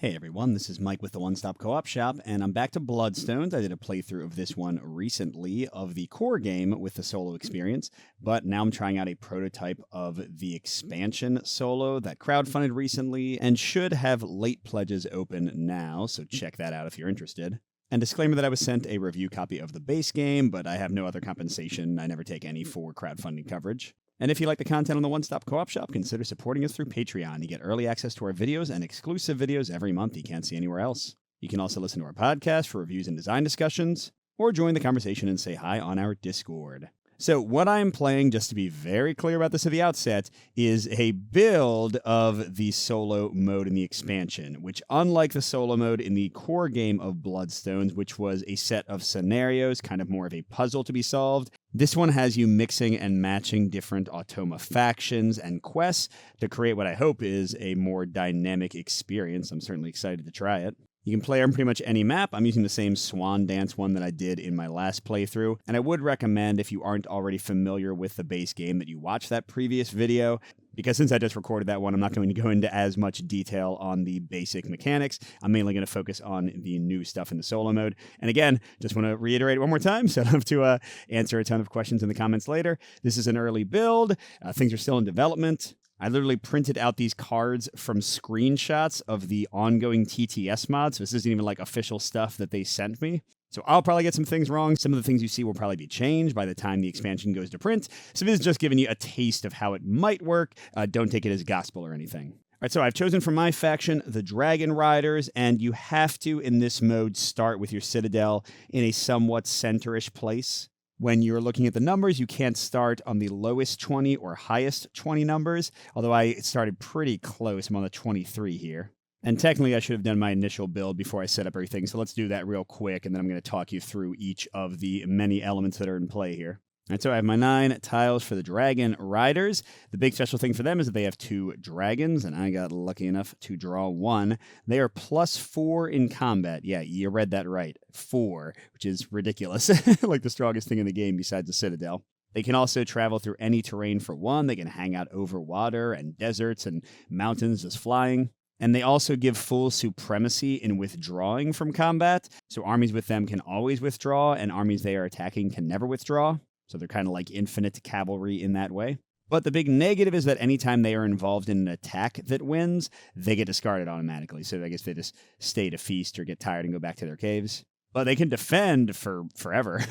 Hey everyone, this is Mike with the One Stop Co-op Shop, and I'm back to Bloodstones. I did a playthrough of this one recently of the core game with the solo experience, but now I'm trying out a prototype of the expansion solo that crowdfunded recently and should have late pledges open now, so check that out if you're interested. And disclaimer that I was sent a review copy of the base game, but I have no other compensation. I never take any for crowdfunding coverage. And if you like the content on the One Stop Co-op Shop, consider supporting us through Patreon. You get early access to our videos and exclusive videos every month you can't see anywhere else. You can also listen to our podcast for reviews and design discussions, or join the conversation and say hi on our Discord. So what I'm playing, just to be very clear about this at the outset, is a build of the solo mode in the expansion, which unlike the solo mode in the core game of Bloodstones, which was a set of scenarios, kind of more of a puzzle to be solved, this one has you mixing and matching different Automa factions and quests to create what I hope is a more dynamic experience. I'm certainly excited to try it. You can play on pretty much any map. I'm using the same Swan Dance one that I did in my last playthrough, and I would recommend, if you aren't already familiar with the base game, that you watch that previous video, because since I just recorded that one, I'm not going to go into as much detail on the basic mechanics. I'm mainly going to focus on the new stuff in the solo mode. And again, just want to reiterate one more time, so I don't have to answer a ton of questions in the comments later. This is an early build. Things are still in development. I literally printed out these cards from screenshots of the ongoing TTS mod, so this isn't even like official stuff that they sent me. So I'll probably get some things wrong. Some of the things you see will probably be changed by the time the expansion goes to print. So this is just giving you a taste of how it might work. Don't take it as gospel or anything. All right, so I've chosen for my faction the Dragon Riders, and you have to, in this mode, start with your Citadel in a somewhat center-ish place. When you're looking at the numbers, you can't start on the lowest 20 or highest 20 numbers, although I started pretty close. I'm on the 23 here. And technically, I should have done my initial build before I set up everything, so let's do that real quick, and then I'm going to talk you through each of the many elements that are in play here. All right, so I have my 9 tiles for the Dragon Riders. The big special thing for them is that they have 2 dragons, and I got lucky enough to draw 1. They are +4 in combat. Yeah, you read that right. 4, which is ridiculous. Like the strongest thing in the game besides the Citadel. They can also travel through any terrain for 1. They can hang out over water and deserts and mountains just flying. And they also give full supremacy in withdrawing from combat. So armies with them can always withdraw, and armies they are attacking can never withdraw. So they're kind of like infinite cavalry in that way. But the big negative is that anytime they are involved in an attack that wins, they get discarded automatically. So I guess they just stay to feast or get tired and go back to their caves. But they can defend for forever.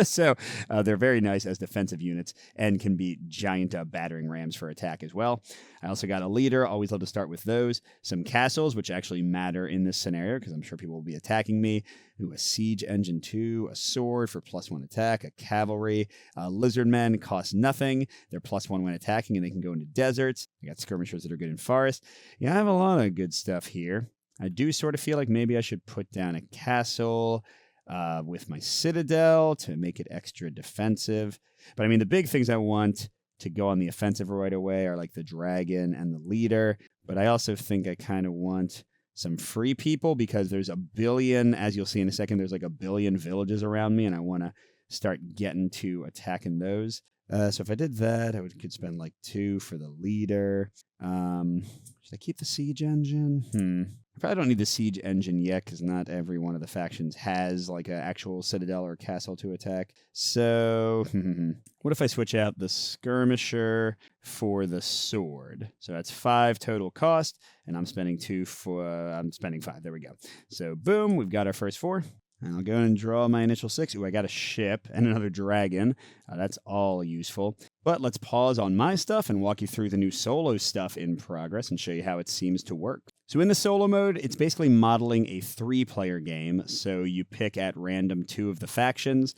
So they're very nice as defensive units and can be giant battering rams for attack as well. I also got a leader. Always love to start with those. Some castles, which actually matter in this scenario because I'm sure people will be attacking me. Ooh, a siege engine 2, a sword for +1 attack, a cavalry. Lizard men cost nothing. They're +1 when attacking, and they can go into deserts. I got skirmishers that are good in forest. Yeah, I have a lot of good stuff here. I do sort of feel like maybe I should put down a castle with my Citadel to make it extra defensive. But I mean, the big things I want to go on the offensive right away are like the dragon and the leader. But I also think I kind of want some free people because there's a billion, as you'll see in a second, there's like a billion villages around me, and I want to start getting to attacking those. So if I did that, could spend like 2 for the leader. Should I keep the siege engine? I probably don't need the siege engine yet because not every one of the factions has like an actual citadel or castle to attack. So what if I switch out the skirmisher for the sword? So that's 5 total cost, and I'm spending 2 for, I'm spending 5. There we go. So boom, we've got our first 4. And I'll go and draw my initial 6. Ooh, I got a ship and another dragon. That's all useful. But let's pause on my stuff and walk you through the new solo stuff in progress and show you how it seems to work. So in the solo mode, it's basically modeling a 3-player game. So you pick at random 2 of the factions.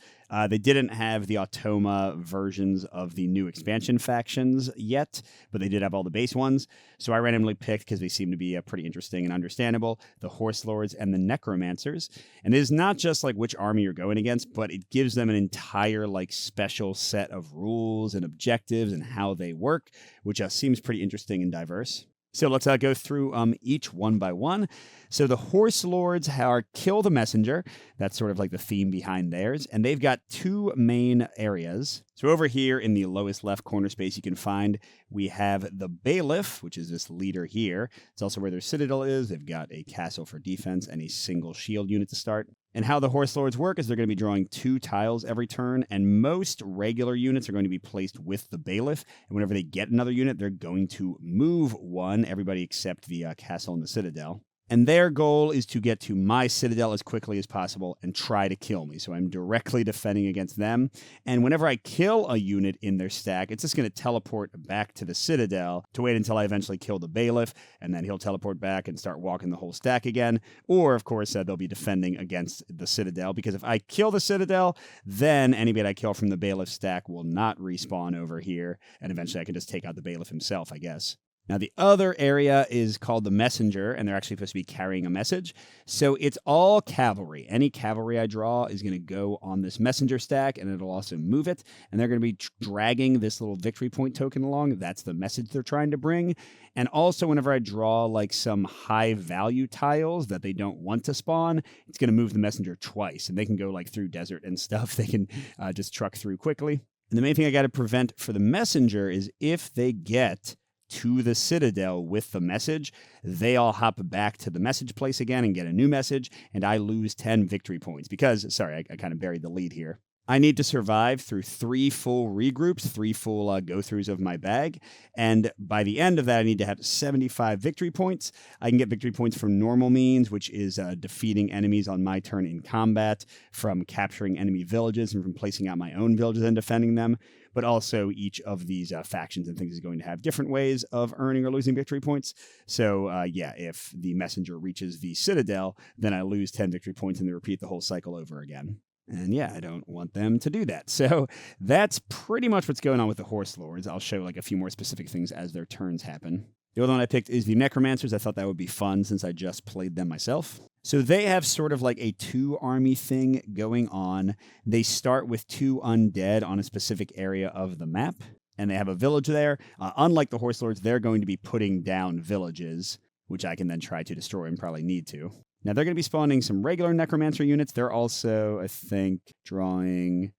They didn't have the Automa versions of the new expansion factions yet, but they did have all the base ones. So I randomly picked, because they seem to be pretty interesting and understandable, the Horse Lords and the Necromancers. And it is not just like which army you're going against, but it gives them an entire like special set of rules and objectives and how they work, which seems pretty interesting and diverse. So let's go through each one by one. So the Horse Lords are Kill the Messenger. That's sort of like the theme behind theirs. And they've got two main areas. So over here in the lowest left corner space you can find, we have the Bailiff, which is this leader here. It's also where their citadel is. They've got a castle for defense and a single shield unit to start. And how the Horse Lords work is they're going to be drawing 2 tiles every turn, and most regular units are going to be placed with the Bailiff. And whenever they get another unit, they're going to move one, everybody except the castle and the citadel. And their goal is to get to my citadel as quickly as possible and try to kill me. So I'm directly defending against them. And whenever I kill a unit in their stack, it's just going to teleport back to the citadel to wait until I eventually kill the Bailiff. And then he'll teleport back and start walking the whole stack again. Or, of course, they'll be defending against the citadel. Because if I kill the citadel, then anybody I kill from the Bailiff stack will not respawn over here. And eventually I can just take out the Bailiff himself, I guess. Now, the other area is called the Messenger, and they're actually supposed to be carrying a message. So it's all cavalry. Any cavalry I draw is going to go on this Messenger stack, and it'll also move it. And they're going to be dragging this little victory point token along. That's the message they're trying to bring. And also, whenever I draw like some high-value tiles that they don't want to spawn, it's going to move the Messenger twice. And they can go like through desert and stuff. They can just truck through quickly. And the main thing I got to prevent for the Messenger is if they get to the citadel with the message, they all hop back to the message place again and get a new message, and I lose 10 victory points because, sorry, I kind of buried the lead here. I need to survive through 3 full regroups, 3 full go-throughs of my bag, and by the end of that, I need to have 75 victory points. I can get victory points from normal means, which is defeating enemies on my turn in combat, from capturing enemy villages, and from placing out my own villages and defending them. But also each of these factions and things is going to have different ways of earning or losing victory points. So if the messenger reaches the citadel, then I lose 10 victory points and they repeat the whole cycle over again. And I don't want them to do that. So that's pretty much what's going on with the Horse Lords. I'll show like a few more specific things as their turns happen. The other one I picked is the Necromancers. I thought that would be fun since I just played them myself. So they have sort of like a 2-army thing going on. They start with 2 undead on a specific area of the map, and they have a village there. Unlike the Horse Lords, they're going to be putting down villages, which I can then try to destroy and probably need to. Now, they're going to be spawning some regular Necromancer units. They're also, I think, drawing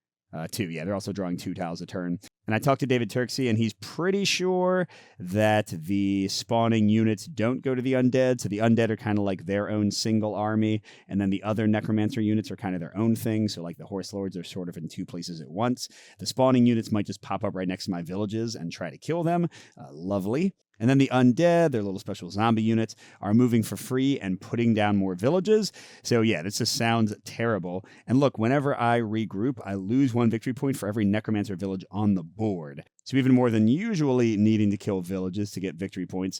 2. Yeah, they're also drawing 2 tiles a turn. And I talked to David Turksey, and he's pretty sure that the spawning units don't go to the undead. So the undead are kind of like their own single army, and then the other Necromancer units are kind of their own thing. So like the Horse Lords are sort of in 2 places at once. The spawning units might just pop up right next to my villages and try to kill them. Lovely. And then the undead, their little special zombie units, are moving for free and putting down more villages. So this just sounds terrible. And look, whenever I regroup, I lose 1 victory point for every Necromancer village on the board. So even more than usually needing to kill villages to get victory points,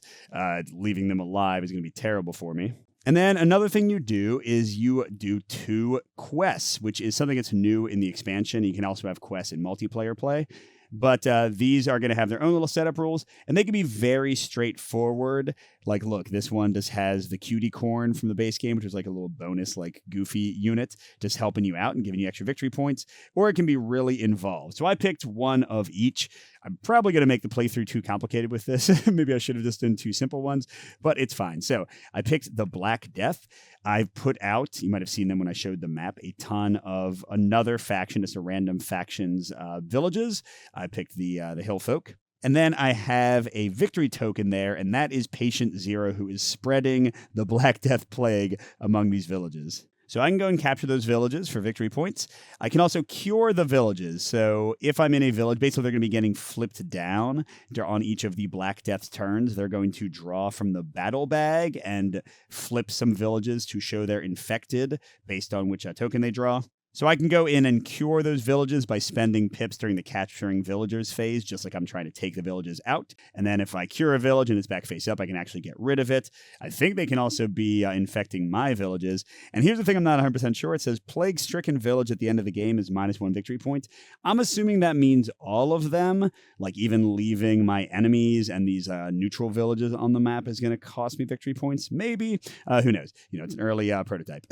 leaving them alive is going to be terrible for me. And then another thing you do is you do 2 quests, which is something that's new in the expansion. You can also have quests in multiplayer play. But these are going to have their own little setup rules, and they can be very straightforward. Like, look, this one just has the cutie corn from the base game, which is like a little bonus, like goofy unit, just helping you out and giving you extra victory points. Or it can be really involved. So I picked one of each. I'm probably going to make the playthrough too complicated with this. Maybe I should have just done 2 simple ones, but it's fine. So I picked the Black Death. I've put out, you might have seen them when I showed the map, a ton of another faction, just a random faction's villages. I picked the Hill Folk. And then I have a victory token there, and that is Patient Zero, who is spreading the Black Death Plague among these villages. So I can go and capture those villages for victory points. I can also cure the villages. So if I'm in a village, basically they're going to be getting flipped down on each of the Black Death's turns. They're going to draw from the battle bag and flip some villages to show they're infected based on which token they draw. So I can go in and cure those villages by spending pips during the capturing villagers phase, just like I'm trying to take the villages out. And then if I cure a village and it's back face up, I can actually get rid of it. I think they can also be infecting my villages. And here's the thing I'm not 100% sure. It says plague-stricken village at the end of the game is -1 victory point. I'm assuming that means all of them, like even leaving my enemies and these neutral villages on the map is going to cost me victory points. Maybe. Who knows? It's an early prototype.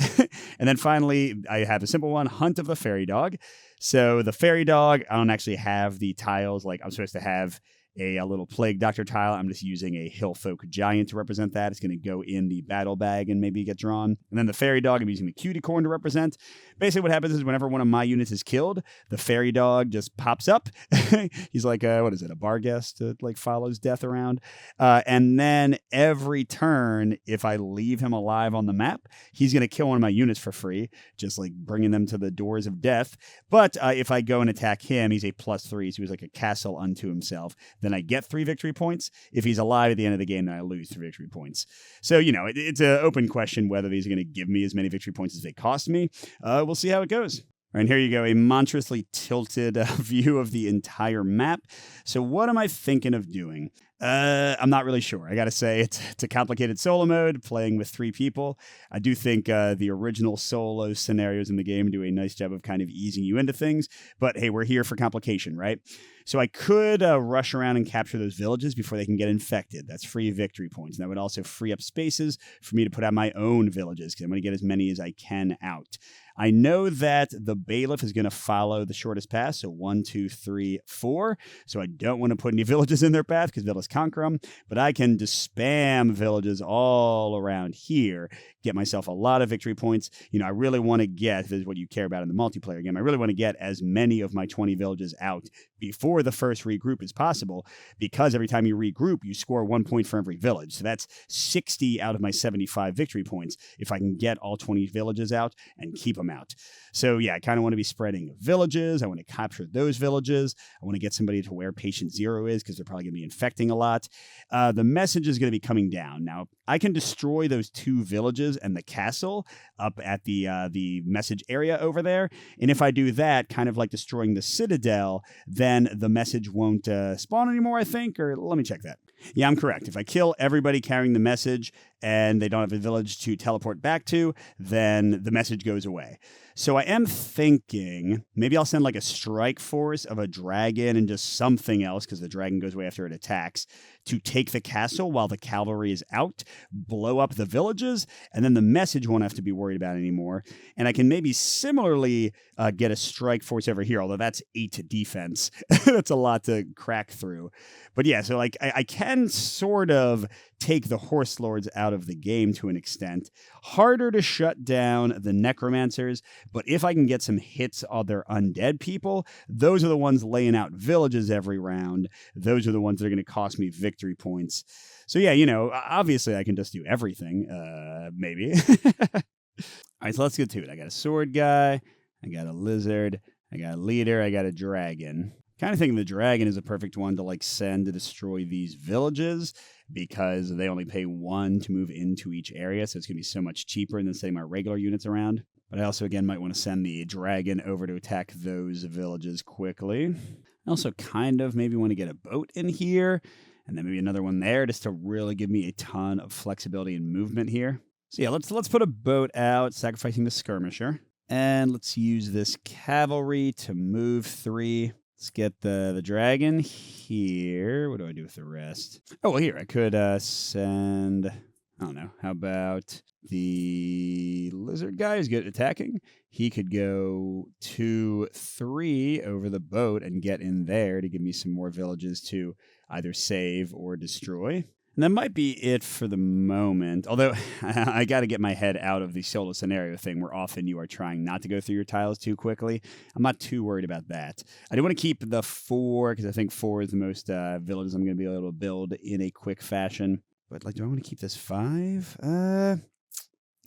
And then finally, I have a simple one. Hunt of the Fairy Dog. So the Fairy Dog, I don't actually have the tiles. Like I'm supposed to have a little Plague Doctor tile. I'm just using a Hillfolk Giant to represent that. It's going to go in the battle bag and maybe get drawn. And then the Fairy Dog, I'm using the Cutie Corn to represent. Basically what happens is whenever one of my units is killed, the Fairy Dog just pops up. He's like, what is it, a bar guest that like follows death around. And then every turn, if I leave him alive on the map, he's going to kill one of my units for free, just like bringing them to the doors of death. But if I go and attack him, he's a +3, so he's like a castle unto himself. Then I get 3 victory points. If he's alive at the end of the game, then I lose 3 victory points. So, it's an open question whether these are going to give me as many victory points as they cost me. We'll see how it goes. All right, and here you go, a monstrously tilted view of the entire map. So what am I thinking of doing? I'm not really sure. I got to say, it's a complicated solo mode, playing with 3 people. I do think the original solo scenarios in the game do a nice job of kind of easing you into things. But hey, we're here for complication, right? So I could rush around and capture those villages before they can get infected. That's free victory points. And that would also free up spaces for me to put out my own villages, because I'm going to get as many as I can out. I know that the bailiff is going to follow the shortest path, so 1, 2, 3, 4. So I don't want to put any villages in their path because they'll just conquer them. But I can just spam villages all around here, get myself a lot of victory points. I really want to get, if this is what you care about in the multiplayer game, I really want to get as many of my 20 villages out before the first regroup as possible, because every time you regroup, you score 1 point for every village. So that's 60 out of my 75 victory points if I can get all 20 villages out and keep them out. So yeah, I kind of want to be spreading villages. I want to capture those villages. I want to get somebody to where patient 0 is, because they're probably going to be infecting a lot. The message is going to be coming down. Now, I can destroy those 2 villages and the castle up at the message area over there. And if I do that, kind of like destroying the citadel, then the message won't spawn anymore, I think. Or let me check that. Yeah, I'm correct. If I kill everybody carrying the message and they don't have a village to teleport back to, then the message goes away. So I am thinking maybe I'll send like a strike force of a dragon and just something else, because the dragon goes away after it attacks, to take the castle while the cavalry is out, blow up the villages, and then the message won't have to be worried about anymore. And I can maybe similarly get a strike force over here, although that's 8 defense. That's a lot to crack through. But yeah, so like I can sort of take the horse lords out of the game to an extent. Harder to shut down the necromancers, but if I can get some hits on their undead people, those are the ones laying out villages every round. Those are the ones that are going to cost me victory points. So yeah, obviously I can just do everything, maybe. All right, so let's get to it. I got a sword guy, I got a lizard, I got a leader, I got a dragon. Kind of thinking the dragon is a perfect one to like send to destroy these villages, because they only pay 1 to move into each area, so it's going to be so much cheaper than sending my regular units around. But I also, again, might want to send the dragon over to attack those villages quickly. I also kind of maybe want to get a boat in here, and then maybe another one there, just to really give me a ton of flexibility and movement here. So yeah, let's put a boat out, sacrificing the skirmisher. And let's use this cavalry to move 3. Let's get the dragon here. What do I do with the rest? Oh, well, here, I could send, I don't know, how about the lizard guy who's good at attacking? He could go 2, 3 over the boat and get in there to give me some more villages to either save or destroy. And that might be it for the moment, although I got to get my head out of the solo scenario thing where often you are trying not to go through your tiles too quickly. I'm not too worried about that. I do want to keep the 4, because I think 4 is the most villages I'm going to be able to build in a quick fashion. But do I want to keep this 5?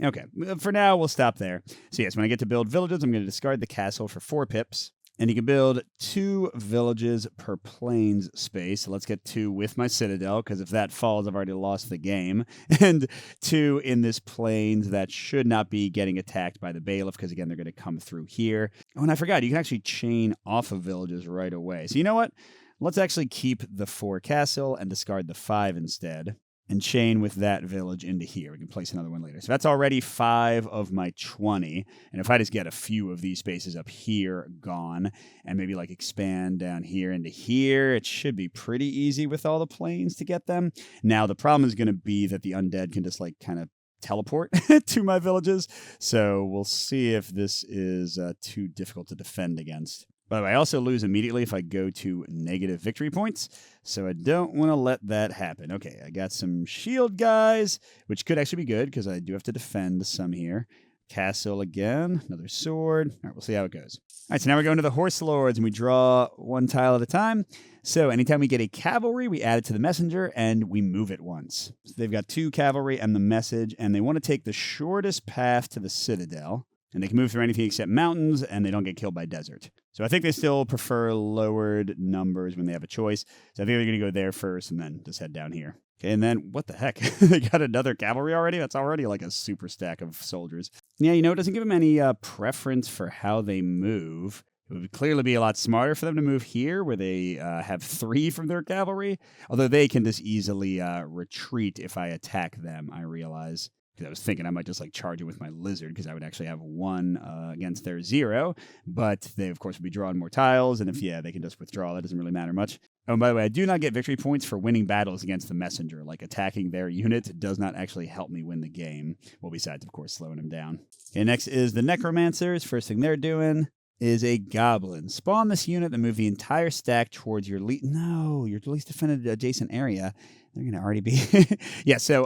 Okay, for now, we'll stop there. So yes, when I get to build villages, I'm going to discard the castle for 4 pips. And you can build 2 villages per plains space. So let's get 2 with my citadel, because if that falls, I've already lost the game. And 2 in this plains that should not be getting attacked by the bailiff, because again, they're going to come through here. Oh, and I forgot, you can actually chain off of villages right away. So you know what? Let's actually keep the 4 castle and discard the 5 instead, and chain with that village into here. We can place another one later. So that's already 5 of my 20. And if I just get a few of these spaces up here gone, and maybe like expand down here into here, it should be pretty easy with all the planes to get them. Now, the problem is going to be that the undead can just like kind of teleport to my villages. So we'll see if this is too difficult to defend against. By the way, I also lose immediately if I go to negative victory points, so I don't want to let that happen. Okay, I got some shield guys, which could actually be good because I do have to defend some here. Castle again, another sword. All right, we'll see how it goes. All right, so now we're going to the Horse Lords, and we draw one tile at a time. So anytime we get a cavalry, we add it to the messenger, and we move it once. So they've got 2 cavalry and the message, and they want to take the shortest path to the citadel. And they can move through anything except mountains, and they don't get killed by desert. So I think they still prefer lowered numbers when they have a choice. So I think they're going to go there first and then just head down here. Okay, and then, what the heck? They got another cavalry already? That's already like a super stack of soldiers. Yeah, it doesn't give them any preference for how they move. It would clearly be a lot smarter for them to move here, where they have 3 from their cavalry. Although they can just easily retreat if I attack them, I realize. I was thinking I might just charge it with my lizard because I would actually have 1 against their 0, but they of course would be drawing more tiles, and if they can just withdraw, that doesn't really matter much. Oh, and by the way, I do not get victory points for winning battles against the messenger. Attacking their unit does not actually help me win the game. Well, besides of course slowing them down. Okay, next is the necromancers. First thing they're doing is a goblin. Spawn this unit and move the entire stack towards your least defended adjacent area. They're going to already be... Yeah, so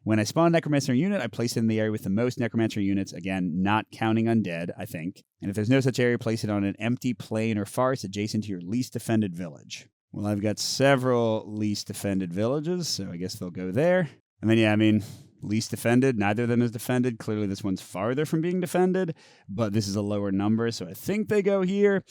when I spawn a necromancer unit, I place it in the area with the most necromancer units. Again, not counting undead, I think. And if there's no such area, place it on an empty plain or forest adjacent to your least defended village. Well, I've got several least defended villages, so I guess they'll go there. And then, least defended, neither of them is defended. Clearly this one's farther from being defended, but this is a lower number, so I think they go here.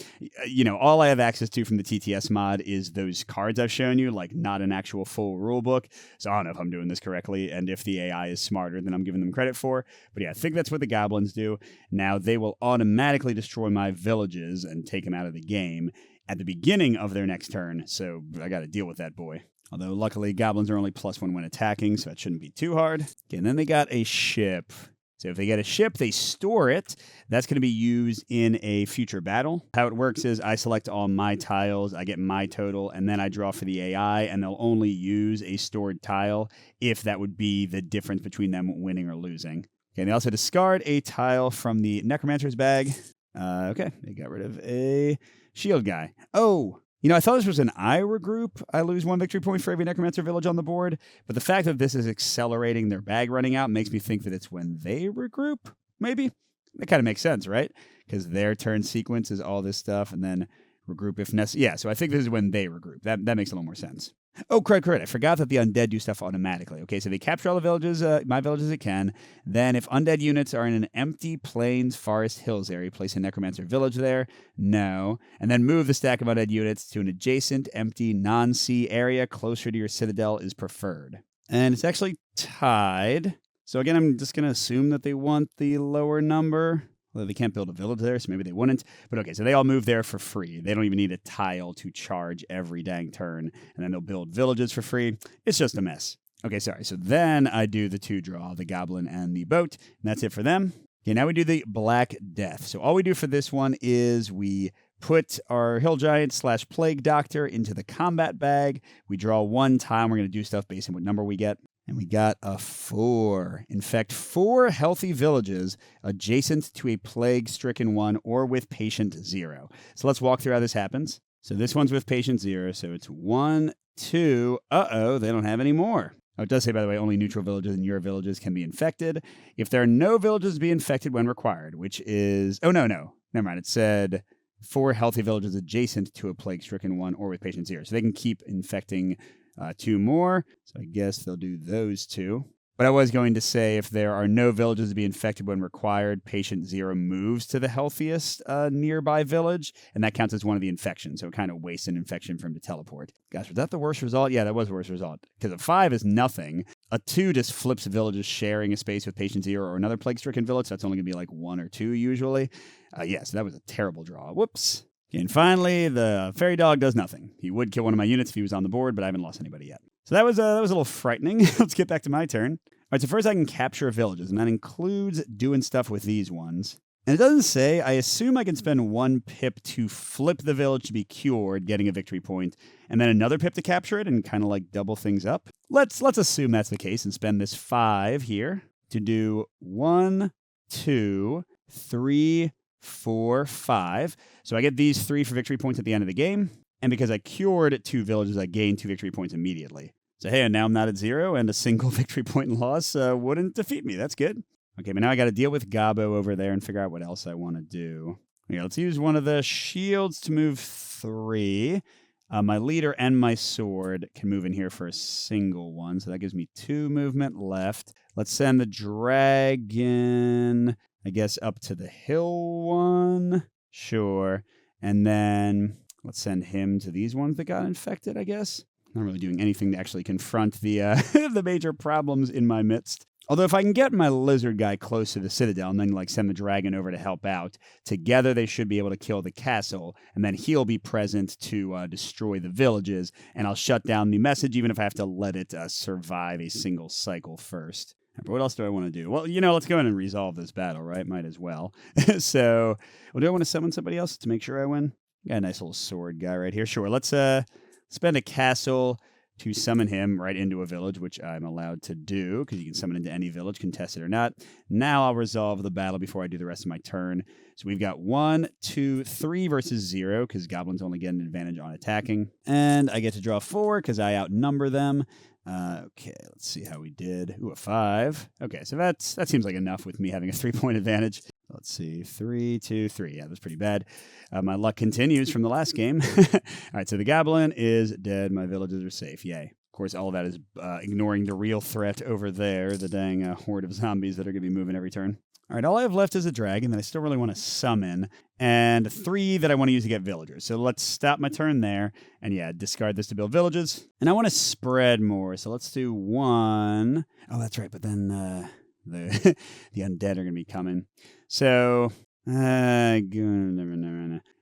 All I have access to from the TTS mod is those cards I've shown you, not an actual full rule book. So I don't know if I'm doing this correctly and if the AI is smarter than I'm giving them credit for. But yeah, I think that's what the goblins do. Now they will automatically destroy my villages and take them out of the game at the beginning of their next turn, so I got to deal with that boy. Although, luckily, goblins are only +1 when attacking, so that shouldn't be too hard. Okay, and then they got a ship. So if they get a ship, they store it. That's going to be used in a future battle. How it works is I select all my tiles, I get my total, and then I draw for the AI, and they'll only use a stored tile if that would be the difference between them winning or losing. Okay, and they also discard a tile from the necromancer's bag. Okay, they got rid of a shield guy. Oh! I thought this was an I regroup. I lose 1 victory point for every necromancer village on the board, but the fact that this is accelerating their bag running out makes me think that it's when they regroup, maybe? That kind of makes sense, right? Because their turn sequence is all this stuff, and then regroup if necessary. Yeah, so I think this is when they regroup. That makes a little more sense. Oh, correct. I forgot that the undead do stuff automatically. Okay, so they capture all the villages, my villages it can. Then if undead units are in an empty plains, forest, hills area, place a necromancer village there. No. And then move the stack of undead units to an adjacent, empty, non-sea area closer to your citadel is preferred. And it's actually tied. So again, I'm just going to assume that they want the lower number. Although they can't build a village there, so maybe they wouldn't. But okay, so they all move there for free. They don't even need a tile to charge every dang turn. And then they'll build villages for free. It's just a mess. Okay, sorry. So then I do the 2 draw, the goblin and the boat. And that's it for them. Okay, now we do the Black Death. So all we do for this one is we put our Hill Giant / Plague Doctor into the combat bag. We draw 1 tile. We're going to do stuff based on what number we get. And we got a 4. Infect 4 healthy villages adjacent to a plague-stricken one or with patient 0. So let's walk through how this happens. So this one's with patient 0, so it's 1, 2. Uh-oh, they don't have any more. Oh, it does say, by the way, only neutral villages in your villages can be infected. If there are no villages to be infected when required, which is... Oh, no. Never mind. It said 4 healthy villages adjacent to a plague-stricken one or with patient 0. So they can keep infecting 2 more, so I guess they'll do those 2. But I was going to say if there are no villages to be infected when required, patient 0 moves to the healthiest nearby village, and that counts as one of the infections, so it kind of wastes an infection for him to teleport. Gosh, was that the worst result? Yeah, that was the worst result, because a 5 is nothing. A 2 just flips villages sharing a space with patient 0 or another plague-stricken village, so that's only going to be 1 or 2 usually. So that was a terrible draw. Whoops. And finally, the fairy dog does nothing. He would kill one of my units if he was on the board, but I haven't lost anybody yet. So that was a little frightening. Let's get back to my turn. All right, so first I can capture villages, and that includes doing stuff with these ones. And it doesn't say, I assume I can spend 1 pip to flip the village to be cured, getting a victory point, and then another pip to capture it and kind of double things up. Let's assume that's the case and spend this 5 here to do 1, 2, 3, 4, 5. So I get these 3 for victory points at the end of the game. And because I cured 2 villages, I gained 2 victory points immediately. So hey, and now I'm not at 0, and a single victory point loss wouldn't defeat me. That's good. Okay, but now I got to deal with Gabo over there and figure out what else I want to do. Okay, let's use one of the shields to move 3. My leader and my sword can move in here for a single one, so that gives me 2 movement left. Let's send the dragon, I guess, up to the hill one. Sure. And then let's send him to these ones that got infected, I guess. Not really doing anything to actually confront the the major problems in my midst. Although if I can get my lizard guy close to the citadel and then send the dragon over to help out, together they should be able to kill the castle, and then he'll be present to destroy the villages, and I'll shut down the message even if I have to let it survive a single cycle first. But what else do I want to do? Well, let's go in and resolve this battle, right? Might as well. So, do I want to summon somebody else to make sure I win? Got a nice little sword guy right here. Sure, let's spend a castle to summon him right into a village, which I'm allowed to do, because you can summon into any village, contested or not. Now I'll resolve the battle before I do the rest of my turn. So we've got 1, 2, 3 versus 0, because goblins only get an advantage on attacking. And I get to draw 4, because I outnumber them. Okay, let's see how we did. Ooh, a 5. Okay, so that seems like enough with me having a 3-point advantage. Let's see, 3, 2, 3. Yeah, that's pretty bad. My luck continues from the last game. All right, so the goblin is dead. My villages are safe. Yay. Of course, all of that is ignoring the real threat over there, the dang horde of zombies that are going to be moving every turn. All right, all I have left is a dragon that I still really want to summon, and 3 that I want to use to get villagers. So let's stop my turn there, and yeah, discard this to build villages. And I want to spread more, so let's do 1. Oh, that's right, but then the undead are going to be coming. So, well,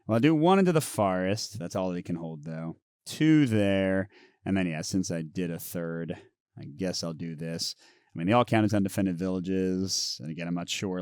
I'll do 1 into the forest. That's all they can hold, though. 2 there. And then, yeah, since I did a 3rd, I guess I'll do this. I mean, they all count as undefended villages. And again, I'm not sure,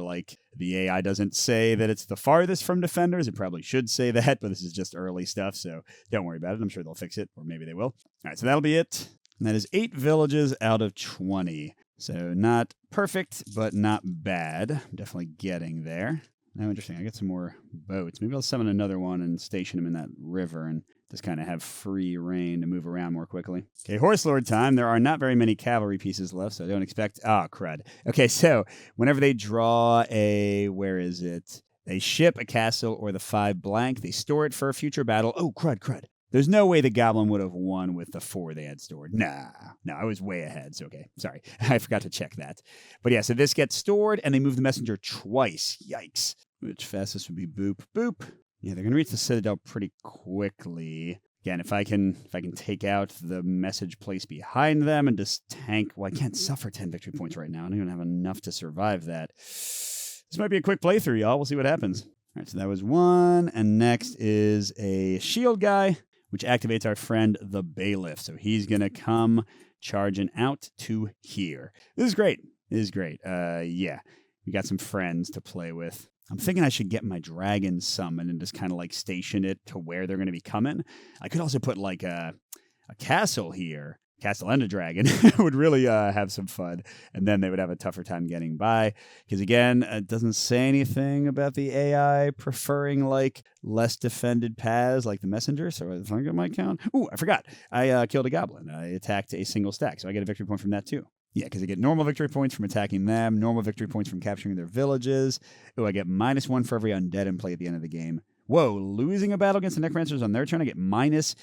the AI doesn't say that it's the farthest from defenders. It probably should say that, but this is just early stuff, so don't worry about it. I'm sure they'll fix it, or maybe they will. All right, so that'll be it. And that is 8 villages out of 20. So not perfect, but not bad. I'm definitely getting there. Now, interesting. I got some more boats. Maybe I'll summon another one and station him in that river and just kind of have free reign to move around more quickly. Okay, Horse Lord time. There are not very many cavalry pieces left, so I don't expect... crud. Okay, so whenever they draw where is it? They ship a castle or the 5 blank. They store it for a future battle. Oh, crud. There's no way the goblin would have won with the 4 they had stored. No, I was way ahead. So, okay, sorry. I forgot to check that. But yeah, so this gets stored, and they move the messenger twice. Yikes. Which fastest would be boop, boop. Yeah, they're going to reach the citadel pretty quickly. Again, if I can take out the message place behind them and just tank... Well, I can't suffer 10 victory points right now. I don't even have enough to survive that. This might be a quick playthrough, y'all. We'll see what happens. All right, so that was 1, and next is a shield guy, which activates our friend the bailiff. So he's going to come charging out to here. This is great. Yeah, we got some friends to play with. I'm thinking I should get my dragon summoned and just kind of station it to where they're going to be coming. I could also put a castle here. Castle and a dragon would really have some fun, and then they would have a tougher time getting by. Because again, it doesn't say anything about the AI preferring less defended paths like the messenger, so I think it might count. Ooh, I forgot. I killed a goblin. I attacked a single stack, so I get a victory point from that too. Yeah, because I get normal victory points from attacking them, normal victory points from capturing their villages. Ooh, I get -1 for every undead in play at the end of the game. Whoa, losing a battle against the necromancers on their turn, I get minus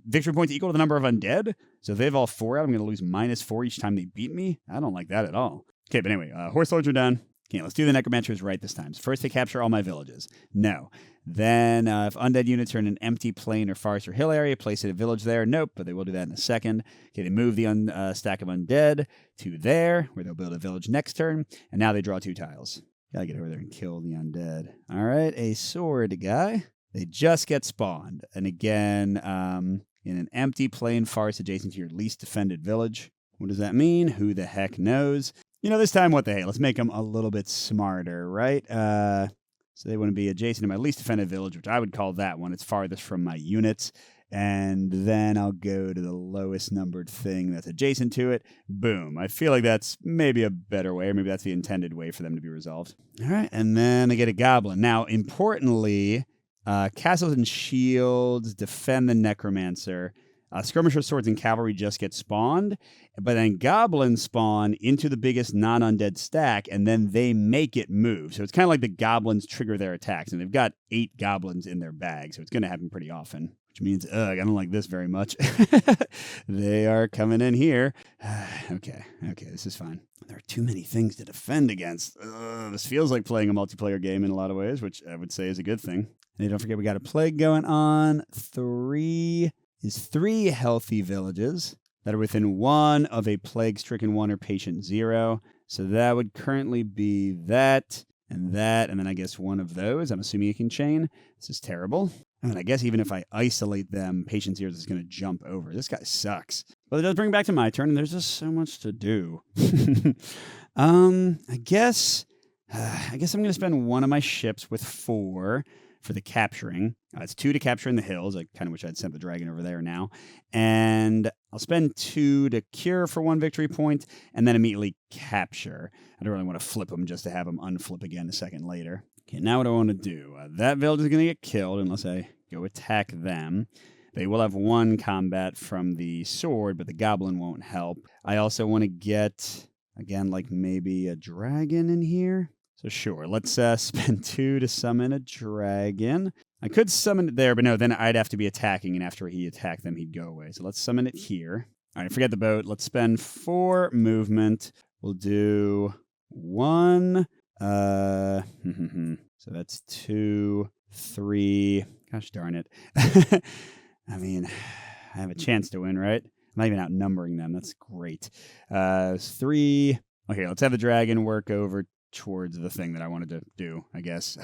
victory points equal to the number of undead. So if they have all 4 out, I'm going to lose -4 each time they beat me. I don't like that at all. Okay, but anyway, horse lords are done. Okay, let's do the necromancers right this time. So first, they capture all my villages. No. Then, if undead units are in an empty plain or forest or hill area, place a village there. Nope, but they will do that in a second. Okay, they move the stack of undead to there, where they'll build a village next turn. And now they draw 2 tiles. Gotta get over there and kill the undead. All right, a sword guy. They just get spawned. And again, in an empty plain forest adjacent to your least defended village. What does that mean? Who the heck knows? This time, what the hey? Let's make them a little bit smarter, right? So they want to be adjacent to my least defended village, which I would call that one. It's farthest from my units. and then I'll go to the lowest numbered thing that's adjacent to it. Boom. I feel like that's maybe a better way, or maybe that's the intended way for them to be resolved. All right, and then I get a goblin. Now, importantly, castles and shields defend the necromancer. Skirmishers, swords, and cavalry just get spawned, but then goblins spawn into the biggest non-undead stack, and then they make it move. So it's kind of like the goblins trigger their attacks, and they've got 8 goblins in their bag, so it's going to happen pretty often, which means, I don't like this very much. They are coming in here. Okay, this is fine. There are too many things to defend against. This feels like playing a multiplayer game in a lot of ways, which I would say is a good thing. And don't forget, we got a plague going on. 3 healthy villages that are within 1 of a plague-stricken 1 or patient 0. So that would currently be that, and then I guess 1 of those. I'm assuming you can chain. This is terrible. I mean, I guess even if I isolate them, patient 0 is going to jump over. This guy sucks. But it does bring me back to my turn, and there's just so much to do. I guess I'm going to spend 1 of my ships with 4 for the capturing. It's 2 to capture in the hills. I kind of wish I'd sent the dragon over there now. And I'll spend 2 to cure for 1 victory point, and then immediately capture. I don't really want to flip them just to have them unflip again a second later. Okay, now what do I want to do? That village is going to get killed unless I go attack them. They will have 1 combat from the sword, but the goblin won't help. I also want to get, again, like maybe a dragon in here. So sure, let's spend 2 to summon a dragon. I could summon it there, but no, then I'd have to be attacking, and after he attacked them, he'd go away. So let's summon it here. All right, forget the boat. Let's spend 4 movement. We'll do 1. So that's 2, 3. Gosh darn it. I mean, I have a chance to win, right? I'm not even outnumbering them. That's great. 3. Okay, let's have the dragon work over towards the thing that I wanted to do, I guess.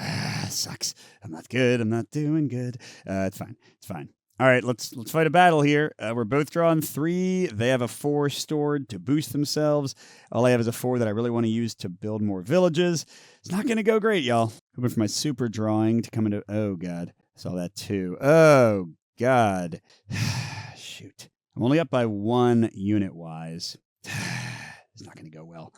Sucks. I'm not good. I'm not doing good. It's fine. All right, let's fight a battle here. We're both drawing 3. They have a 4 stored to boost themselves. All I have is a 4 that I really want to use to build more villages. It's not going to go great, y'all. Hoping for my super drawing to come into... Oh, God. I saw that too. Oh, God. Shoot. I'm only up by 1 unit-wise. It's not going to go well.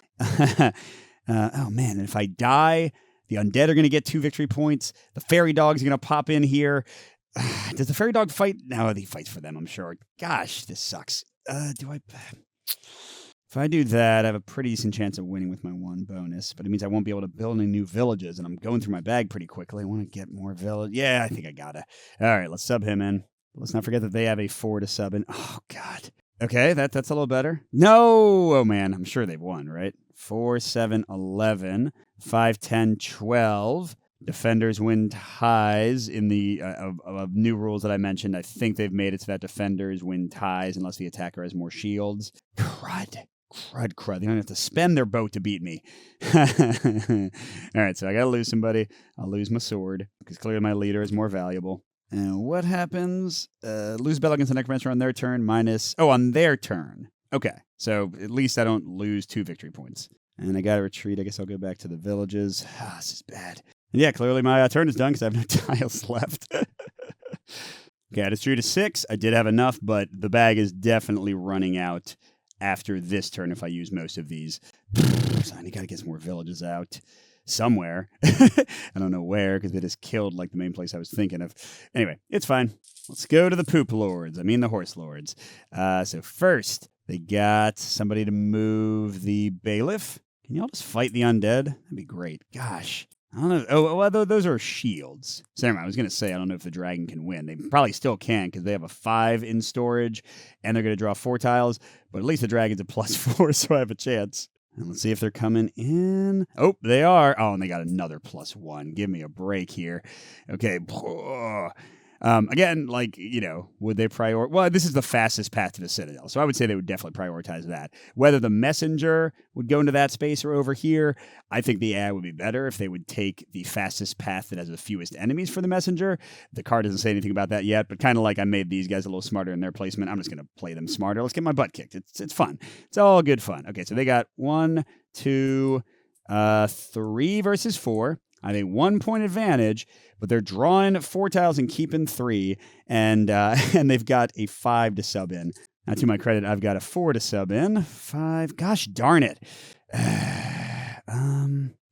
Oh, man, and if I die, the undead are going to get 2 victory points. The fairy dog's going to pop in here. Does the fairy dog fight? No, he fights for them, I'm sure. Gosh, this sucks. If I do that, I have a pretty decent chance of winning with my 1 bonus, but it means I won't be able to build any new villages, and I'm going through my bag pretty quickly. I want to get more village. Yeah, I think I gotta. All right, let's sub him in. But let's not forget that they have a 4 to sub in. Oh, God. Okay, that's a little better. No! Oh, man, I'm sure they've won, right? 4, 7, 11, 5, 10, 12. Defenders win ties in the of new rules that I mentioned. I think they've made it so that defenders win ties unless the attacker has more shields. Crud. They don't have to spend their boat to beat me. All right, so I got to lose somebody. I'll lose my sword because clearly my leader is more valuable. And what happens? Lose battle against the necromancer on their turn minus... Oh, on their turn. Okay, so at least I don't lose 2 victory points. And I got to retreat. I guess I'll go back to the villages. This is bad. And yeah, clearly my turn is done because I have no tiles left. Okay, I just drew to 6. I did have enough, but the bag is definitely running out after this turn if I use most of these. So I got to get some more villages out somewhere. I don't know where because they just killed like the main place I was thinking of. Anyway, it's fine. Let's go to the poop lords. I mean the horse lords. So first, they got somebody to move the bailiff. Can y'all just fight the undead? That'd be great. Gosh. I don't know. Oh, well, those are shields. So anyway, I was going to say, I don't know if the dragon can win. They probably still can because they have a 5 in storage, and they're going to draw 4 tiles, but at least the dragon's a +4, so I have a chance. And let's see if they're coming in. Oh, they are. Oh, and they got another +1. Give me a break here. Okay. Again, like, would they prioritize? Well, this is the fastest path to the Citadel, so I would say they would definitely prioritize that. Whether the messenger would go into that space or over here, I think the AI would be better if they would take the fastest path that has the fewest enemies for the messenger. The card doesn't say anything about that yet, but kind of like I made these guys a little smarter in their placement. I'm just going to play them smarter. Let's get my butt kicked. It's fun. It's all good fun. Okay, so they got 1, 2, 3 versus 4. I think 1 point advantage, but they're drawing 4 tiles and keeping 3, and and they've got a 5 to sub in. Now, to my credit, I've got a 4 to sub in. 5. Gosh darn it. Do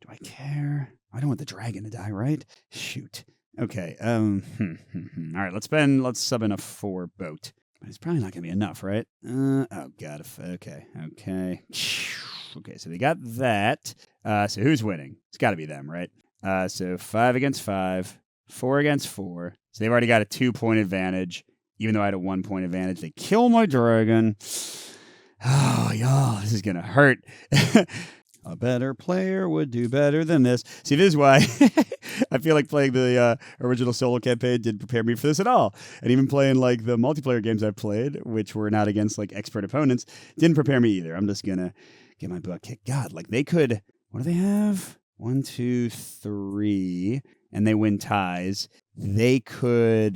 I care? I don't want the dragon to die, right? Shoot. Okay. All right. Let's sub in a 4 boat. But it's probably not going to be enough, right? Oh God. Okay. Okay. So they got that. So who's winning? It's got to be them, right? So 5 against 5, 4 against 4. So they've already got a 2-point advantage. Even though I had a 1-point advantage, they kill my dragon. Oh, y'all, this is gonna hurt. A better player would do better than this. See, this is why I feel like playing the original solo campaign didn't prepare me for this at all. And even playing like the multiplayer games I've played, which were not against like expert opponents, didn't prepare me either. I'm just gonna get my butt kicked. God, like they could, what do they have? 1, 2, 3, and they win ties. They could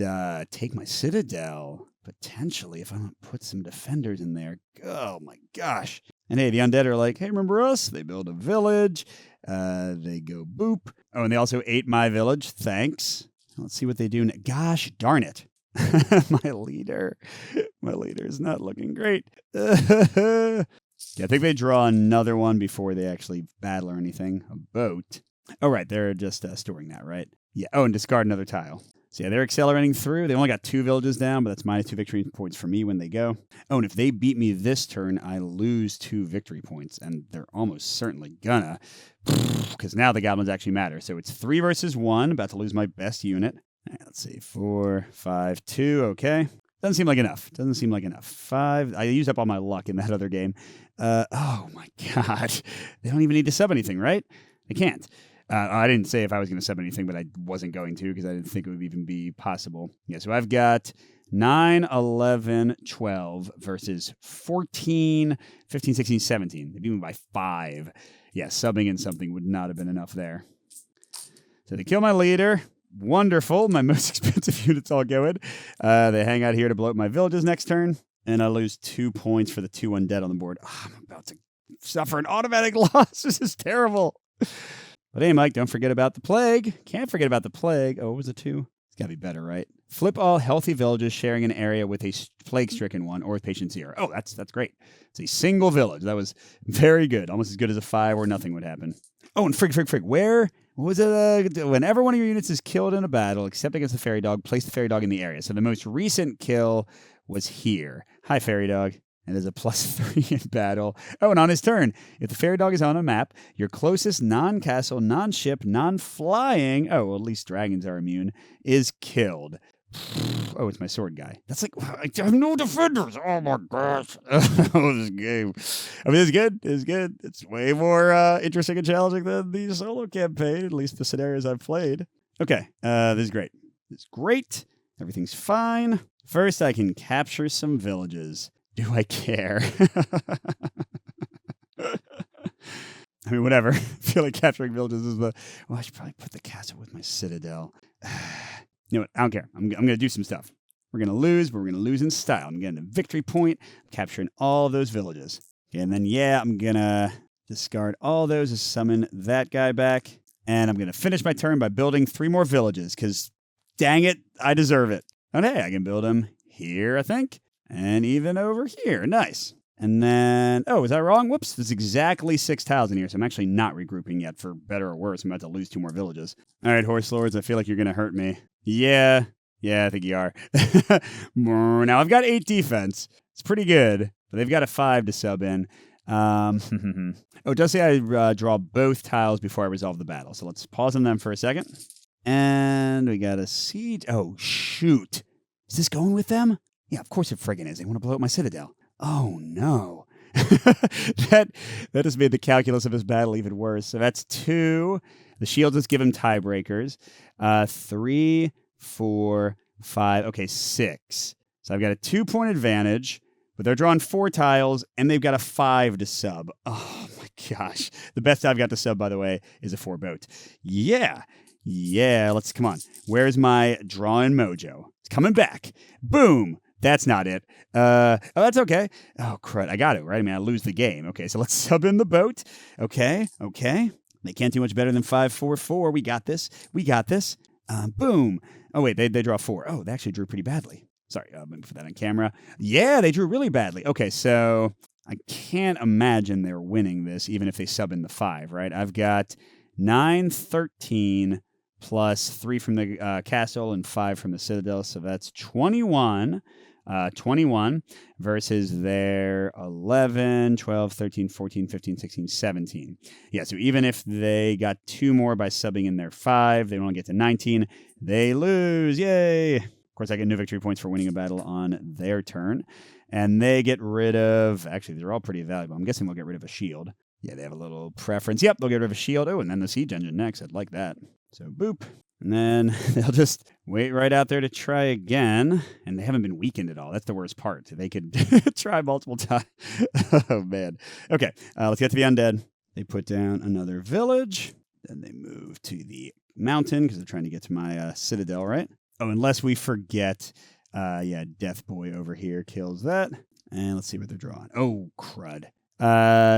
take my citadel, potentially, if I don't put some defenders in there. Oh my gosh. And hey, the undead are like, hey, remember us? They build a village. They go boop. Oh, and they also ate my village. Thanks. Let's see what they do. Gosh darn it. My leader is not looking great. Yeah, I think they draw another one before they actually battle or anything. A boat. Oh, right. They're just storing that, right? Yeah. Oh, and discard another tile. So yeah, they're accelerating through. They only got 2 villages down, but that's minus 2 victory points for me when they go. Oh, and if they beat me this turn, I lose 2 victory points, and they're almost certainly gonna, because now the goblins actually matter. So it's 3 versus 1, about to lose my best unit. Right, let's see, 4, 5, 2, okay. Doesn't seem like enough. 5, I used up all my luck in that other game. Oh my God. They don't even need to sub anything, right? They can't. I didn't say if I was going to sub anything, but I wasn't going to because I didn't think it would even be possible. Yeah, so I've got 9, 11, 12 versus 14, 15, 16, 17. They've even by 5. Yeah, subbing in something would not have been enough there. So they kill my leader. Wonderful. My most expensive units all going. They hang out here to blow up my villages next turn. And I lose 2 points for the 2 undead on the board. Oh, I'm about to suffer an automatic loss. This is terrible. But hey, Mike, don't forget about the plague. Can't forget about the plague. Oh, what was it 2? It's got to be better, right? Flip all healthy villages sharing an area with a plague-stricken one or with patient 0. Oh, that's great. It's a single village. That was very good. Almost as good as a 5 where nothing would happen. Oh, and frig. Where? What was it? Whenever one of your units is killed in a battle, except against the fairy dog, place the fairy dog in the area. So the most recent kill was here. Hi, fairy dog. And there's a +3 in battle. Oh, and on his turn, if the fairy dog is on a map, your closest non-castle, non-ship, non-flying, oh, well, at least dragons are immune, is killed. Oh, it's my sword guy. That's like, I have no defenders. Oh my gosh. Oh, this game. I mean, it's good. It's way more interesting and challenging than the solo campaign, at least the scenarios I've played. Okay, this is great. Everything's fine. First, I can capture some villages. Do I care? I mean, whatever. I feel like capturing villages is well, I should probably put the castle with my citadel. You know what? I don't care. I'm going to do some stuff. We're going to lose, but we're going to lose in style. I'm getting a victory point. I'm capturing all of those villages. Okay, and then, yeah, I'm going to discard all those to summon that guy back. And I'm going to finish my turn by building 3 more villages, because, dang it, I deserve it. And hey, I can build them here, I think. And even over here. Nice. And then, oh, was I wrong? Whoops. There's exactly 6 tiles in here, so I'm actually not regrouping yet, for better or worse. I'm about to lose 2 more villages. All right, Horse Lords, I feel like you're going to hurt me. Yeah, I think you are. Now, I've got 8 defense. It's pretty good, but they've got a 5 to sub in. Oh, it does say I draw both tiles before I resolve the battle, so let's pause on them for a second. And we got a siege. Oh, shoot. Is this going with them? Yeah, of course it friggin' is. They want to blow up my citadel. Oh, no. That just made the calculus of this battle even worse. So that's 2. The shields just give him tiebreakers. 3, 4, 5. Okay, 6. So I've got a 2-point advantage, but they're drawing 4 tiles, and they've got a 5 to sub. Oh, my gosh. The best I've got to sub, by the way, is a 4 boat. Yeah, come on. Where's my drawing mojo? It's coming back. Boom. That's not it. Oh, that's okay. Oh, crud. I got it, right? I mean, I lose the game. Okay, so let's sub in the boat. Okay. They can't do much better than 5-4-4. We got this. We got this. Boom. Oh, wait, they draw 4. Oh, they actually drew pretty badly. Sorry, let me put that on camera. Yeah, they drew really badly. Okay, so I can't imagine they're winning this, even if they sub in the 5, right? I've got 9, 13, plus 3 from the castle and 5 from the citadel, so that's 21. 21 versus their 11, 12, 13, 14, 15, 16, 17. Yeah, so even if they got 2 more by subbing in their 5, they only get to 19. They lose. Yay! Of course, I get no victory points for winning a battle on their turn. And they get rid of... Actually, they're all pretty valuable. I'm guessing they'll get rid of a shield. Yeah, they have a little preference. Yep, they'll get rid of a shield. Oh, and then the siege engine next. I'd like that. So, boop. And then they'll just wait right out there to try again. And they haven't been weakened at all. That's the worst part. They could try multiple times. Oh, man. Okay, let's get to the undead. They put down another village. Then they move to the mountain because they're trying to get to my citadel, right? Oh, unless we forget, Death Boy over here kills that. And let's see what they're drawing. Oh, crud.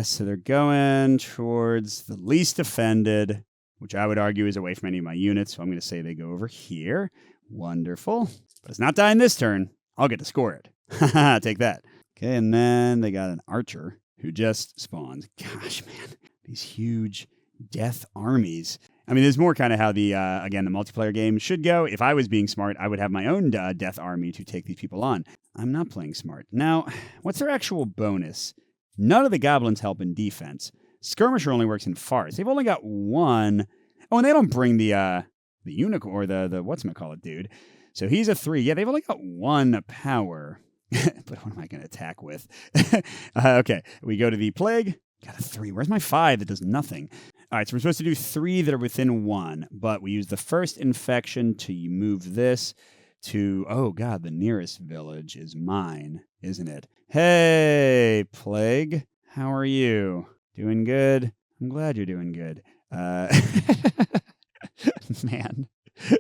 So they're going towards the least offended, which I would argue is away from any of my units. So I'm going to say they go over here. Wonderful. But it's not dying this turn. I'll get to score it. Haha, take that. Okay, and then they got an archer who just spawned. Gosh, man. These huge death armies. I mean, there's more kind of how the multiplayer game should go. If I was being smart, I would have my own death army to take these people on. I'm not playing smart. Now, what's their actual bonus? None of the goblins help in defense. Skirmisher only works in farce. They've only got 1. Oh, and they don't bring the unicorn or the whatchamacallit dude. So he's a 3. Yeah, they've only got 1 power. But what am I going to attack with? Okay, we go to the plague. Got a 3. Where's my 5 that does nothing? All right, so we're supposed to do 3 that are within 1, but we use the first infection to move this to, oh god, the nearest village is mine, isn't it? Hey, Plague, how are you? Doing good? I'm glad you're doing good. Man.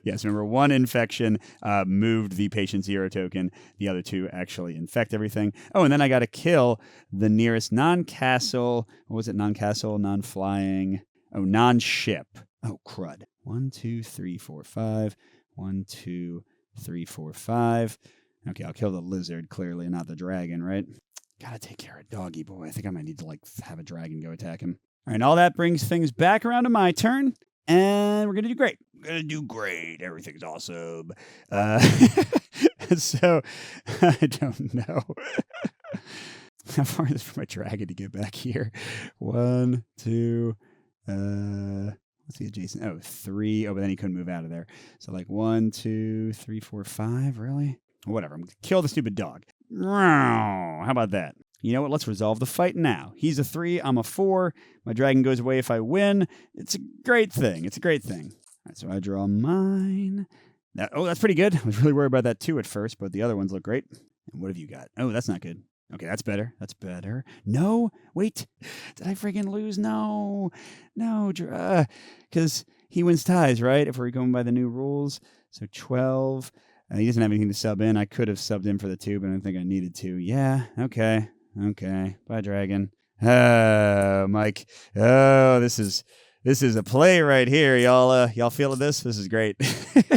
Yes, remember, 1 infection moved the patient 0 token. The other 2 actually infect everything. Oh, and then I got to kill the nearest non-castle. What was it? Non-castle, non-flying. Oh, non-ship. Oh, crud. 1, 2, 3, 4, 5. 1, 2, 3, 4, 5. Okay, I'll kill the lizard, clearly, not the dragon, right? Gotta take care of Doggy Boy. I think I might need to, have a dragon go attack him. All right, all that brings things back around to my turn. And we're going to do great. We're going to do great. Everything's awesome. So, I don't know. How far is it for my dragon to get back here? 1, 2, what's the adjacent? Oh, 3. Oh, but then he couldn't move out of there. So 1, 2, 3, 4, 5. Really? Whatever. I'm going to kill the stupid dog. How about that? You know what? Let's resolve the fight now. He's a 3. I'm a 4. My dragon goes away if I win. It's a great thing. It's a great thing. All right, so I draw mine. That's pretty good. I was really worried about that 2 at first, but the other ones look great. And what have you got? Oh, that's not good. Okay, that's better. That's better. No, wait. Did I friggin' lose? No, because he wins ties, right? If we're going by the new rules. So 12. He doesn't have anything to sub in. I could have subbed in for the 2, but I don't think I needed to. Yeah, okay. Bye, dragon. Oh, Mike. Oh, this is a play right here. Y'all feeling this? This is great.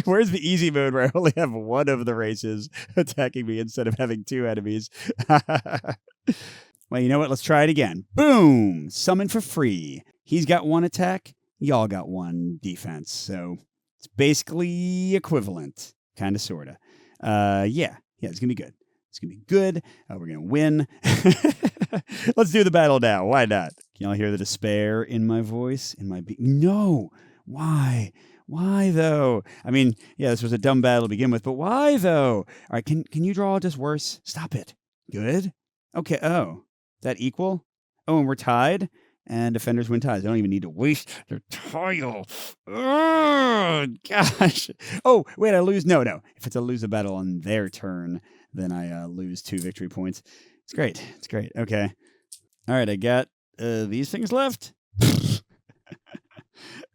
Where's the easy mode where I only have 1 of the races attacking me instead of having 2 enemies? Well, you know what? Let's try it again. Boom! Summon for free. He's got 1 attack. Y'all got 1 defense. So it's basically equivalent. Kind of, sort of. Yeah, it's going to be good. It's going to be good. We're going to win. Let's do the battle now. Why not? Can y'all hear the despair in my voice? No. Why? Why, though? I mean, yeah, this was a dumb battle to begin with, but why, though? All right, can you draw just worse? Stop it. Good? Okay, oh. That equal? Oh, and we're tied? And defenders win ties. They don't even need to waste their tile. Oh, gosh. Oh, wait, I lose? No. If it's a lose a battle on their turn, then I lose 2 victory points. It's great. Okay. All right, I got these things left.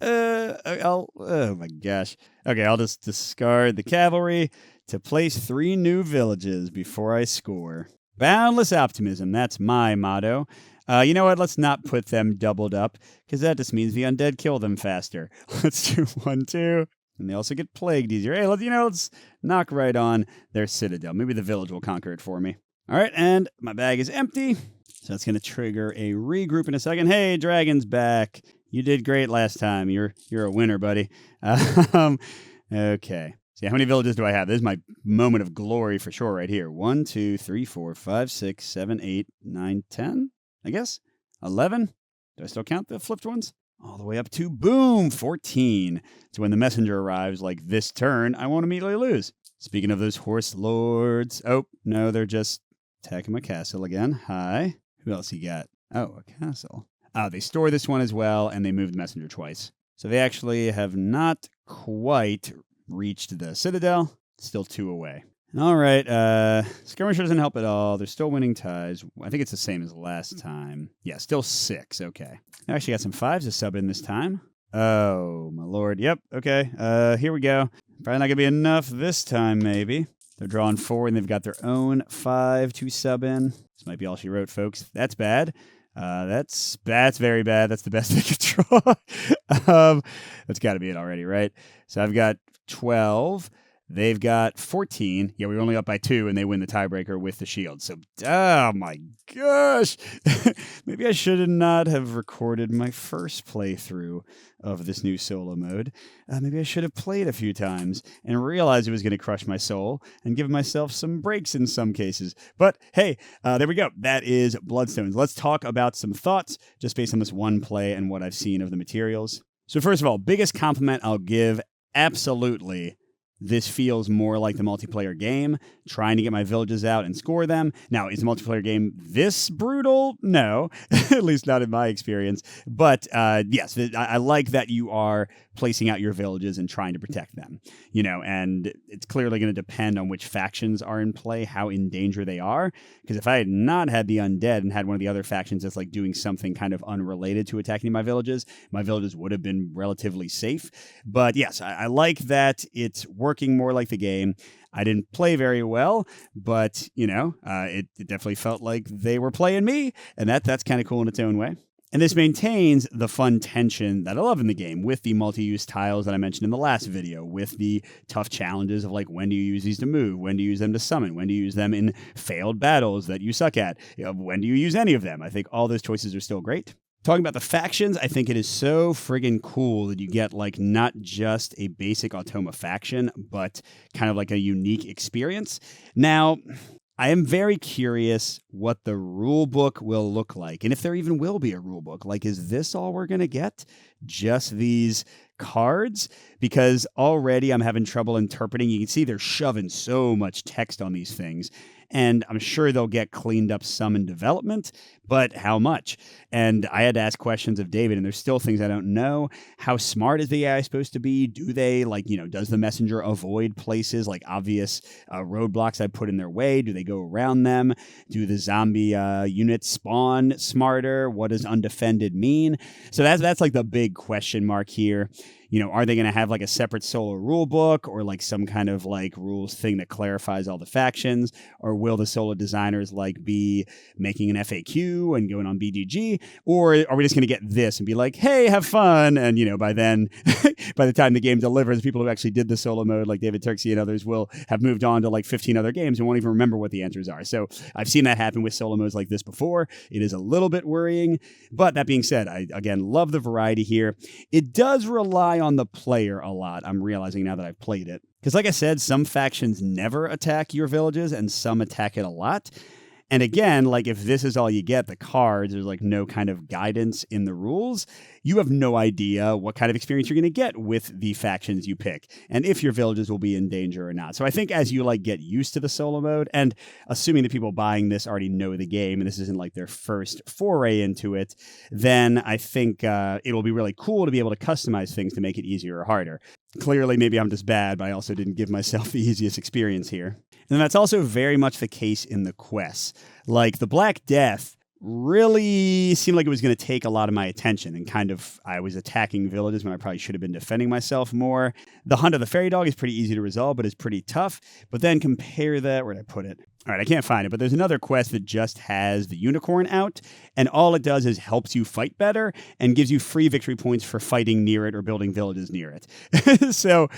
Oh, my gosh. Okay, I'll just discard the cavalry to place 3 new villages before I score. Boundless optimism. That's my motto. You know what? Let's not put them doubled up, because that just means the undead kill them faster. Let's do 1, 2. And they also get plagued easier. Hey, let's knock right on their citadel. Maybe the village will conquer it for me. All right, and my bag is empty. So that's going to trigger a regroup in a second. Hey, dragon's back. You did great last time. You're a winner, buddy. Okay. See, how many villages do I have? This is my moment of glory for sure right here. 1, 2, 3, 4, 5, 6, 7, 8, 9, 10, I guess. 11. Do I still count the flipped ones? All the way up to, boom, 14. So when the messenger arrives, like this turn, I won't immediately lose. Speaking of those horse lords. Oh, no, they're just attacking my castle again. Hi. Who else you got? Oh, a castle. Oh, they store this one as well, and they move the messenger twice. So they actually have not quite reached the citadel. Still 2 away. All right, skirmisher doesn't help at all. They're still winning ties. I think it's the same as last time. Yeah, still 6. Okay. I actually got some 5s to sub in this time. Oh, my lord. Yep, okay. Here we go. Probably not going to be enough this time, maybe. They're drawing 4, and they've got their own 5 to sub in. This might be all she wrote, folks. That's bad. That's very bad. That's the best they could draw. That's got to be it already, right? So I've got 12. They've got 14. Yeah, we were only up by 2, and they win the tiebreaker with the shield. So, oh my gosh. Maybe I should not have recorded my first playthrough of this new solo mode. Maybe I should have played a few times and realized it was going to crush my soul and give myself some breaks in some cases. But hey, there we go. That is Bloodstones. Let's talk about some thoughts just based on this one play and what I've seen of the materials. So first of all, biggest compliment I'll give, absolutely. This feels more like the multiplayer game, trying to get my villages out and score them. Now, is the multiplayer game this brutal? No, at least not in my experience. But yes, I like that you are placing out your villages and trying to protect them, and it's clearly going to depend on which factions are in play, how in danger they are. Because if I had not had the undead and had one of the other factions that's like doing something kind of unrelated to attacking my villages would have been relatively safe. But yes, I like that it's working more like the game. I didn't play very well, but it definitely felt like they were playing me, and that's kind of cool in its own way. And this maintains the fun tension that I love in the game with the multi-use tiles that I mentioned in the last video, with the tough challenges of like, when do you use these to move? When do you use them to summon? When do you use them in failed battles that you suck at? When do you use any of them? I think all those choices are still great. Talking about the factions, I think it is so friggin' cool that you get like not just a basic Automa faction, but kind of like a unique experience. Now, I am very curious what the rule book will look like, and if there even will be a rule book. Like, is this all we're going to get? Just these cards? Because already I'm having trouble interpreting. You can see they're shoving so much text on these things. And I'm sure they'll get cleaned up some in development, but how much? And I had to ask questions of David, and there's still things I don't know. How smart is the AI supposed to be? Do they, does the messenger avoid places like obvious roadblocks I put in their way? Do they go around them? Do the zombie units spawn smarter? What does undefended mean? So that's like the big question mark here. Are they going to have like a separate solo rule book or like some kind of like rules thing that clarifies all the factions? Or will the solo designers be making an FAQ and going on BDG? Or are we just going to get this and be like, hey, have fun? And, by then, by the time the game delivers, people who actually did the solo mode, like David Turksey and others, will have moved on to like 15 other games and won't even remember what the answers are. So I've seen that happen with solo modes like this before. It is a little bit worrying. But that being said, I, again, love the variety here. It does rely on the player a lot. I'm realizing now that I've played it. Because like I said, some factions never attack your villages and some attack it a lot. And again, like if this is all you get, the cards, there's like no kind of guidance in the rules. You have no idea what kind of experience you're going to get with the factions you pick and if your villages will be in danger or not. So I think as you get used to the solo mode, and assuming the people buying this already know the game and this isn't like their first foray into it, then I think it'll be really cool to be able to customize things to make it easier or harder. Clearly, maybe I'm just bad, but I also didn't give myself the easiest experience here. And that's also very much the case in the quests. Like the Black Death really seemed like it was going to take a lot of my attention, and I was attacking villages when I probably should have been defending myself more. The Hunt of the Fairy Dog is pretty easy to resolve, but it's pretty tough. But then compare that, where did I put it? All right, I can't find it, but there's another quest that just has the unicorn out, and all it does is helps you fight better and gives you free victory points for fighting near it or building villages near it. So,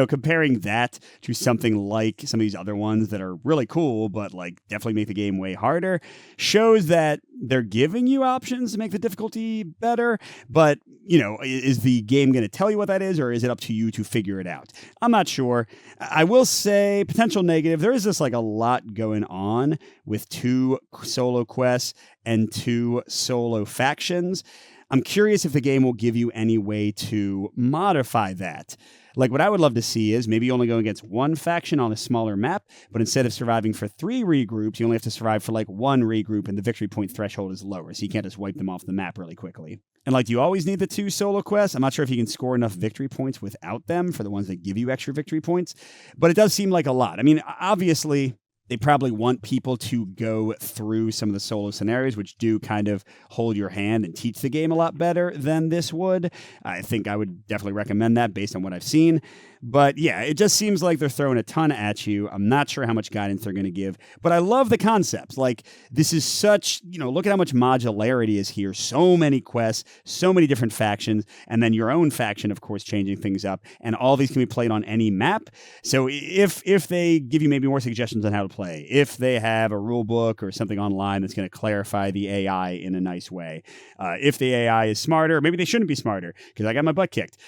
comparing that to something like some of these other ones that are really cool, but like definitely make the game way harder, shows that they're giving you options to make the difficulty better, but, is the game going to tell you what that is, or is it up to you to figure it out? I'm not sure. I will say, potential negative, there is just like a lot going on with 2 solo quests and 2 solo factions. I'm curious if the game will give you any way to modify that. Like, what I would love to see is maybe you only go against 1 faction on a smaller map, but instead of surviving for 3 regroups, you only have to survive for like 1 regroup, and the victory point threshold is lower, so you can't just wipe them off the map really quickly. And like, do you always need the 2 solo quests? I'm not sure if you can score enough victory points without them for the ones that give you extra victory points, but it does seem like a lot. I mean, obviously, they probably want people to go through some of the solo scenarios, which do kind of hold your hand and teach the game a lot better than this would. I think I would definitely recommend that based on what I've seen. But yeah, it just seems like they're throwing a ton at you. I'm not sure how much guidance they're going to give, but I love the concepts. Like, this is such, look at how much modularity is here. So many quests, so many different factions, and then your own faction, of course, changing things up. And all these can be played on any map. So if they give you maybe more suggestions on how to play, if they have a rule book or something online that's going to clarify the AI in a nice way, if the AI is smarter, maybe they shouldn't be smarter, because I got my butt kicked.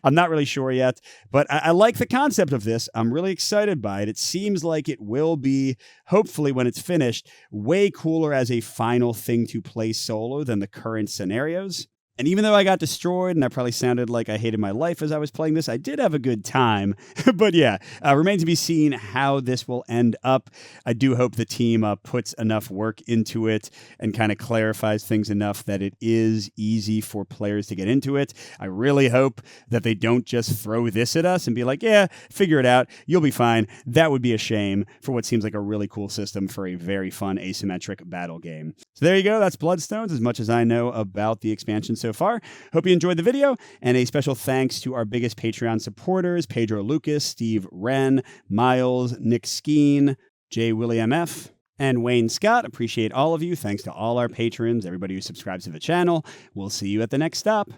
I'm not really sure yet. But I like the concept of this. I'm really excited by it. It seems like it will be, hopefully when it's finished, way cooler as a final thing to play solo than the current scenarios. And even though I got destroyed and I probably sounded like I hated my life as I was playing this, I did have a good time. But yeah, remains to be seen how this will end up. I do hope the team puts enough work into it and kind of clarifies things enough that it is easy for players to get into it. I really hope that they don't just throw this at us and be like, yeah, figure it out. You'll be fine. That would be a shame for what seems like a really cool system for a very fun asymmetric battle game. So there you go. That's Bloodstones, as much as I know about the expansion so far. Hope you enjoyed the video, and a special thanks to our biggest Patreon supporters, Pedro Lucas, Steve Wren, Miles, Nick Skeen, J. William F., and Wayne Scott. Appreciate all of you. Thanks to all our patrons, everybody who subscribes to the channel. We'll see you at the next stop.